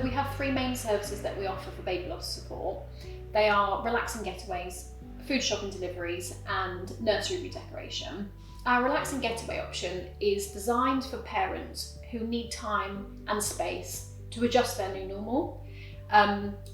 We have three main services that we offer for baby loss support. They are relaxing getaways, food shopping deliveries, and nursery redecoration. Our relaxing getaway option is designed for parents who need time and space to adjust their new normal.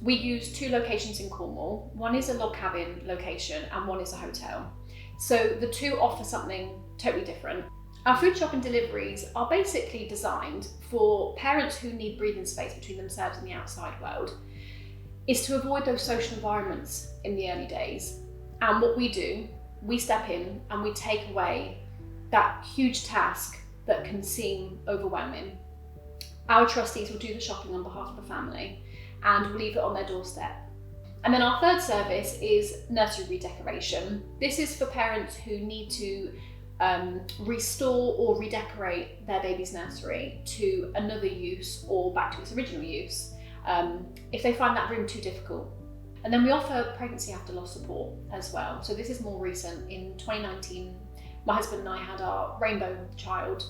We use two locations in Cornwall. One is a log cabin location and one is a hotel. So the two offer something totally different. Our food shop and deliveries are basically designed for parents who need breathing space between themselves and the outside world. Is to avoid those social environments in the early days. And what we do, we step in and we take away that huge task that can seem overwhelming. Our trustees will do the shopping on behalf of the family and will leave it on their doorstep. And then our third service is nursery redecoration. This is for parents who need to restore or redecorate their baby's nursery to another use or back to its original use, if they find that room too difficult. And then we offer pregnancy after loss support as well. So this is more recent. In 2019, my husband and I had our rainbow child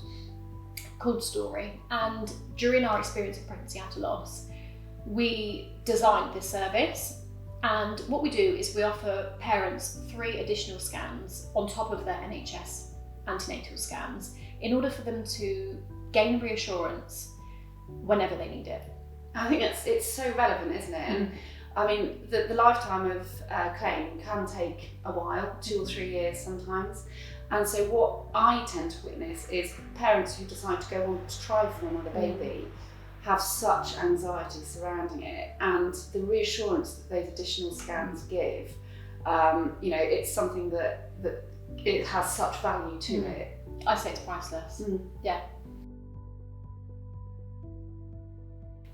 called Story. And during our experience of pregnancy after loss, we designed this service. And what we do is we offer parents 3 additional scans on top of their NHS antenatal scans in order for them to gain reassurance whenever they need it. I think it's so relevant, isn't it? And I mean, the lifetime of claim can take a while, 2 or 3 years sometimes. And so what I tend to witness is parents who decide to go on to try for another baby have such anxiety surrounding it, and the reassurance that those additional scans give, it's something that it has such value to it. I say it's priceless. Yeah.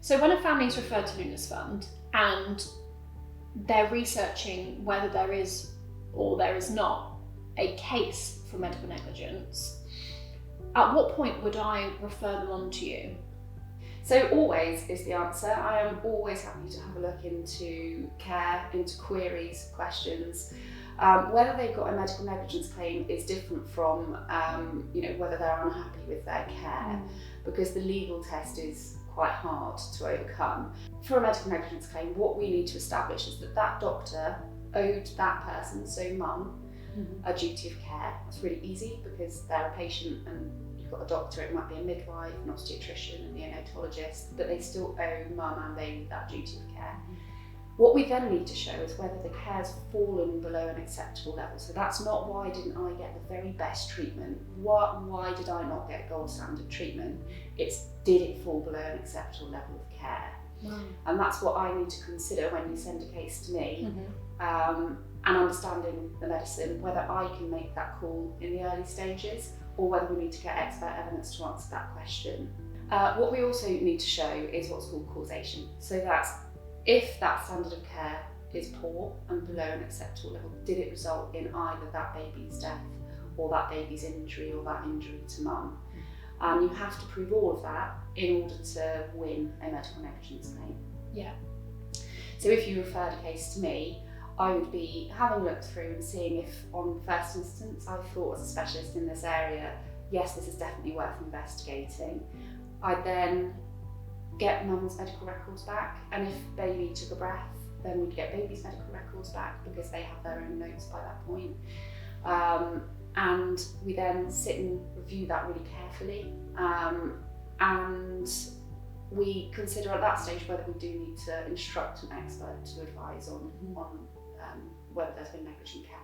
So when a family is referred to Luna's Fund and they're researching whether there is or there is not a case for medical negligence, at what point would I refer them on to you? So always is the answer. I am always happy to have a look into care, into queries, questions. Whether they've got a medical negligence claim is different from whether they're unhappy with their care, because the legal test is quite hard to overcome. For a medical negligence claim, what we need to establish is that that doctor owed that person, so mum, a duty of care. It's really easy because they're a patient and you've got a doctor, it might be a midwife, an obstetrician, a neonatologist, but they still owe mum and baby that duty of care. What we then need to show is whether the care's fallen below an acceptable level. So that's not why didn't I get the very best treatment, why did I not get gold standard treatment, it's did it fall below an acceptable level of care. And that's what I need to consider when you send a case to me, and understanding the medicine, whether I can make that call in the early stages or whether we need to get expert evidence to answer that question. What we also need to show is what's called causation. So that's if that standard of care is poor and below an acceptable level, did it result in either that baby's death or that baby's injury or that injury to mum? You have to prove all of that in order to win a medical negligence claim. Yeah. So if you referred a case to me, I would be having a look through and seeing if on first instance I thought as a specialist in this area, yes, this is definitely worth investigating. I'd then get mum's medical records back, and if baby took a breath, then we'd get baby's medical records back because they have their own notes by that point. And we then sit and review that really carefully, and we consider at that stage whether we do need to instruct an expert to advise on whether there's been negligent care.